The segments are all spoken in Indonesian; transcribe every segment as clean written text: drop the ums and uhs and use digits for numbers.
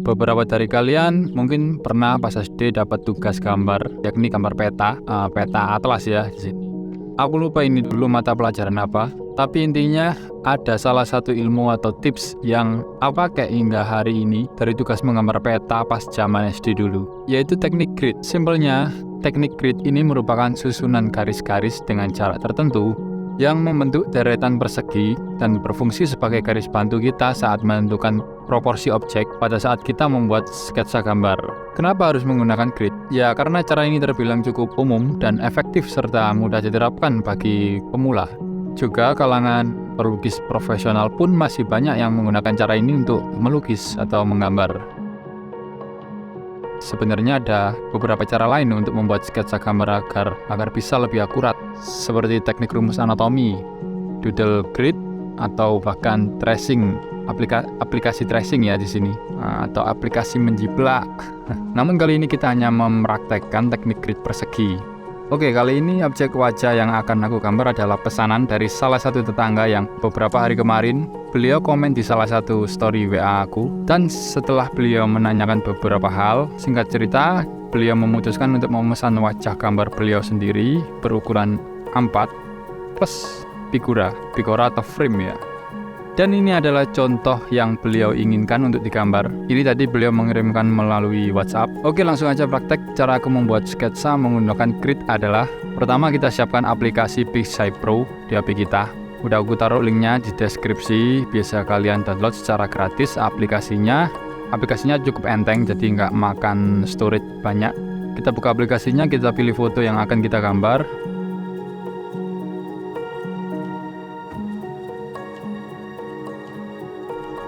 Beberapa dari kalian mungkin pernah pas SD dapat tugas gambar, yakni gambar peta atlas ya di sini. Aku lupa ini dulu mata pelajaran apa, tapi intinya ada salah satu ilmu atau tips yang aku pakai hingga hari ini dari tugas menggambar peta pas zaman SD dulu, yaitu teknik grid. Simpelnya, teknik grid ini merupakan susunan garis-garis dengan jarak tertentu yang membentuk deretan persegi dan berfungsi sebagai garis bantu kita saat menentukan proporsi objek pada saat kita membuat sketsa gambar. Kenapa harus menggunakan grid? Ya karena cara ini terbilang cukup umum dan efektif serta mudah diterapkan bagi pemula. Juga kalangan pelukis profesional pun masih banyak yang menggunakan cara ini untuk melukis atau menggambar. Sebenarnya ada beberapa cara lain untuk membuat sketsa gambar agar bisa lebih akurat, seperti teknik rumus anatomi, doodle grid, atau bahkan tracing, aplikasi tracing ya di sini, atau aplikasi menjiplak. Namun kali ini kita hanya mempraktekkan teknik grid persegi. Oke, kali ini objek wajah yang akan aku gambar adalah pesanan dari salah satu tetangga yang beberapa hari kemarin beliau komen di salah satu story WA aku, dan setelah beliau menanyakan beberapa hal, singkat cerita, beliau memutuskan untuk memesan wajah gambar beliau sendiri berukuran A4 plus figura atau frame ya. Dan ini adalah contoh yang beliau inginkan untuk digambar. Ini tadi beliau mengirimkan melalui WhatsApp. Oke, langsung aja praktek. Cara aku membuat sketsa menggunakan grid adalah, pertama kita siapkan aplikasi Pixsai Pro di HP kita. Udah aku taruh linknya di deskripsi, biasa kalian download secara gratis aplikasinya. Aplikasinya cukup enteng, jadi nggak makan storage banyak. Kita buka aplikasinya, kita pilih foto yang akan kita gambar.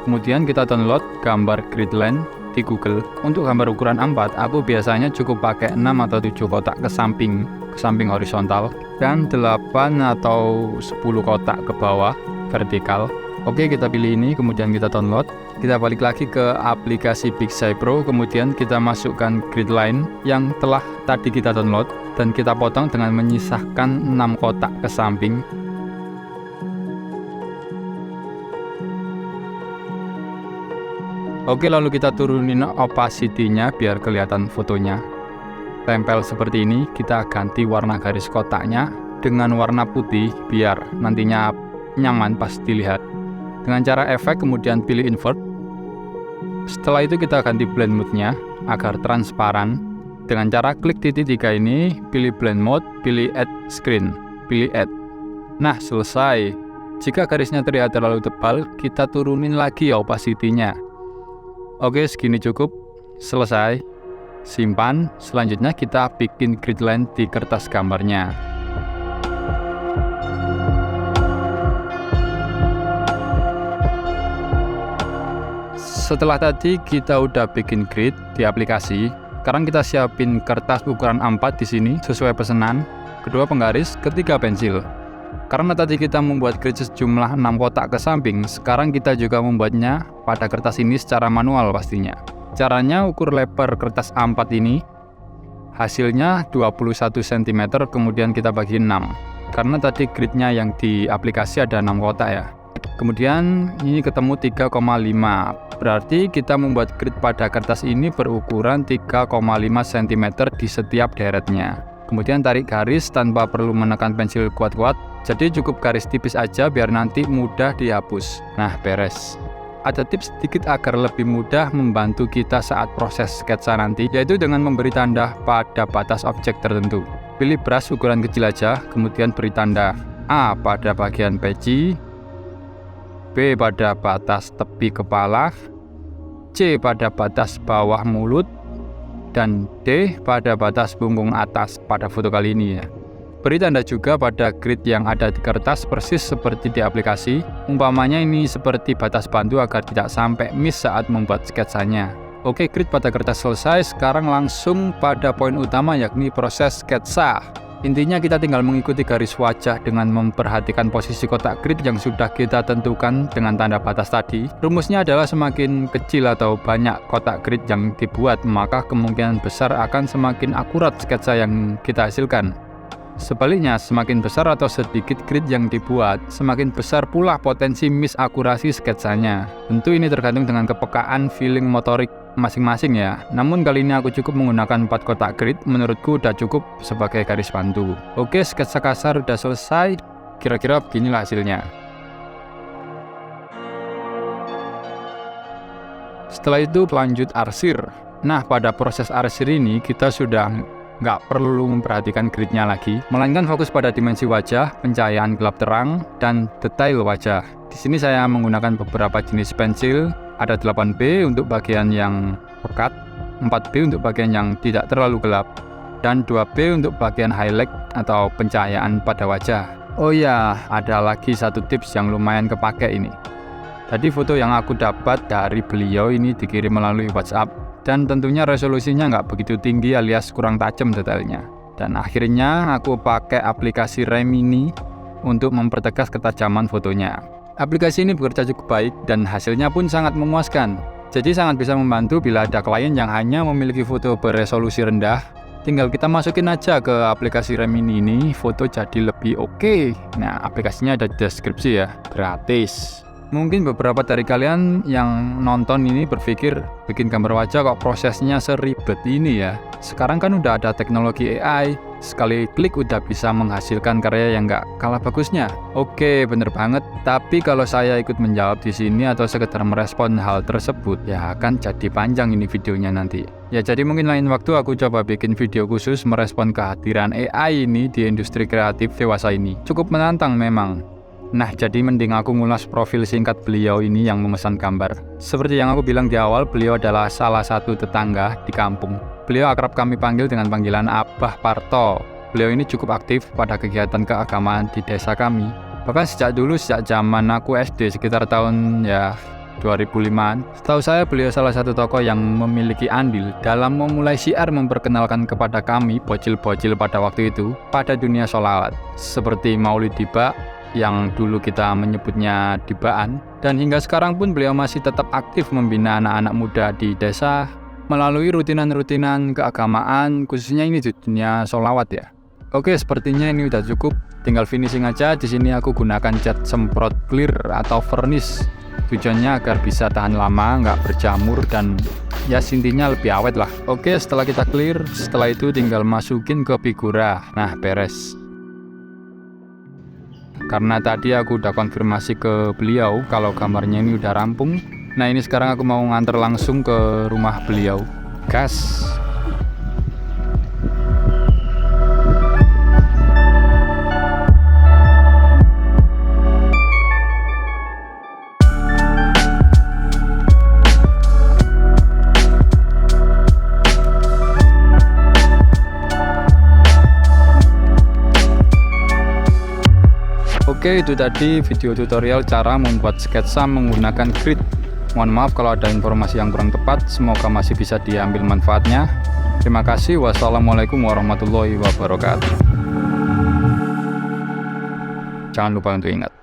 Kemudian kita download gambar Gridland di Google. Untuk gambar ukuran A4, aku biasanya cukup pakai 6 atau 7 kotak ke samping horizontal, dan 8 atau 10 kotak ke bawah vertikal. Oke, kita pilih ini, kemudian kita download. Kita balik lagi ke aplikasi Pixsai Pro, kemudian kita masukkan grid line yang telah tadi kita download, dan kita potong dengan menyisahkan 6 kotak ke samping. Oke, lalu kita turunin opacity-nya biar kelihatan fotonya. Tempel seperti ini, kita ganti warna garis kotaknya dengan warna putih biar nantinya nyaman pas dilihat. Dengan cara efek, kemudian pilih invert. Setelah itu kita ganti blend mode-nya agar transparan. Dengan cara klik titik 3 ini, pilih blend mode, pilih add screen, pilih add. Nah, selesai. Jika garisnya terlihat terlalu tebal, kita turunin lagi opacity-nya. Oke, segini cukup. Selesai. Simpan. Selanjutnya kita bikin grid line di kertas gambarnya. Setelah tadi kita udah bikin grid di aplikasi, sekarang kita siapin kertas ukuran A4 di sini sesuai pesanan, kedua penggaris, ketiga pensil. Karena tadi kita membuat grid sejumlah 6 kotak ke samping, sekarang kita juga membuatnya pada kertas ini secara manual pastinya. Caranya ukur lebar kertas A4 ini, hasilnya 21 cm, kemudian kita bagi 6. Karena tadi gridnya yang di aplikasi ada 6 kotak ya. Kemudian ini ketemu 3,5, berarti kita membuat grid pada kertas ini berukuran 3,5 cm di setiap deretnya. Kemudian tarik garis tanpa perlu menekan pensil kuat-kuat, jadi cukup garis tipis aja biar nanti mudah dihapus. Nah, beres. Ada tips sedikit agar lebih mudah membantu kita saat proses sketsa nanti, yaitu dengan memberi tanda pada batas objek tertentu. Pilih brush ukuran kecil aja, kemudian beri tanda A pada bagian peci, B pada batas tepi kepala, C pada batas bawah mulut, dan D pada batas punggung atas pada foto kali ini ya. Beri tanda juga pada grid yang ada di kertas persis seperti di aplikasi. Umpamanya ini seperti batas bantu agar tidak sampai miss saat membuat sketsanya. Oke, grid pada kertas selesai, sekarang langsung pada poin utama yakni proses sketsa. Intinya kita tinggal mengikuti garis wajah dengan memperhatikan posisi kotak grid yang sudah kita tentukan dengan tanda batas tadi. Rumusnya adalah semakin kecil atau banyak kotak grid yang dibuat, maka kemungkinan besar akan semakin akurat sketsa yang kita hasilkan. Sebaliknya, semakin besar atau sedikit grid yang dibuat, semakin besar pula potensi misakurasi sketsanya. Tentu ini tergantung dengan kepekaan feeling motorik masing-masing ya. Namun kali ini aku cukup menggunakan 4 kotak grid, menurutku udah cukup sebagai garis bantu. Oke, sketsa kasar udah selesai, kira-kira beginilah hasilnya. Setelah itu lanjut arsir. Nah, pada proses arsir ini kita sudah nggak perlu memperhatikan gridnya lagi, melainkan fokus pada dimensi wajah, pencahayaan gelap terang, dan detail wajah. Di sini saya menggunakan beberapa jenis pensil, ada 8B untuk bagian yang pekat, 4B untuk bagian yang tidak terlalu gelap, dan 2B untuk bagian highlight atau pencahayaan pada wajah. Oh ya, ada lagi satu tips yang lumayan kepake ini. Tadi foto yang aku dapat dari beliau ini dikirim melalui WhatsApp, dan tentunya resolusinya nggak begitu tinggi alias kurang tajam detailnya. Dan akhirnya aku pakai aplikasi Remini untuk mempertegas ketajaman fotonya. Aplikasi ini bekerja cukup baik dan hasilnya pun sangat memuaskan. Jadi sangat bisa membantu bila ada klien yang hanya memiliki foto beresolusi rendah. Tinggal kita masukin aja ke aplikasi Remini ini, foto jadi lebih oke. Nah, aplikasinya ada di deskripsi ya, gratis. Mungkin beberapa dari kalian yang nonton ini berpikir, bikin gambar wajah kok prosesnya seribet ini ya. Sekarang kan udah ada teknologi AI, sekali klik udah bisa menghasilkan karya yang nggak kalah bagusnya. Oke, bener banget. Tapi kalau saya ikut menjawab di sini atau sekedar merespon hal tersebut, ya akan jadi panjang ini videonya nanti. Ya jadi mungkin lain waktu aku coba bikin video khusus merespon kehadiran AI ini di industri kreatif dewasa ini. Cukup menantang memang. Nah, jadi mending aku ngulas profil singkat beliau ini yang memesan gambar. Seperti yang aku bilang di awal, beliau adalah salah satu tetangga di kampung. Beliau akrab kami panggil dengan panggilan Abah Parto. Beliau ini cukup aktif pada kegiatan keagamaan di desa kami. Bahkan sejak zaman aku SD sekitar tahun 2005-an. Setahu saya beliau salah satu tokoh yang memiliki andil dalam memulai syiar memperkenalkan kepada kami, bocil-bocil pada waktu itu, pada dunia sholawat. Seperti Maulid Tiba, yang dulu kita menyebutnya dibaan, dan hingga sekarang pun beliau masih tetap aktif membina anak-anak muda di desa melalui rutinan-rutinan keagamaan, khususnya ini di dunia sholawat ya. Oke, sepertinya ini udah cukup, tinggal finishing aja. Di sini aku gunakan cat semprot clear atau varnish, tujuannya agar bisa tahan lama, nggak berjamur, dan ya intinya lebih awet lah. Oke, setelah kita clear, setelah itu tinggal masukin ke figura. Nah, beres. Karena tadi aku udah konfirmasi ke beliau kalau gambarnya ini udah rampung. Nah, ini sekarang aku mau nganter langsung ke rumah beliau. Gas! Oke, itu tadi video tutorial cara membuat sketsa menggunakan grid. Mohon maaf kalau ada informasi yang kurang tepat, semoga masih bisa diambil manfaatnya. Terima kasih, wassalamualaikum warahmatullahi wabarakatuh. Jangan lupa untuk ingat.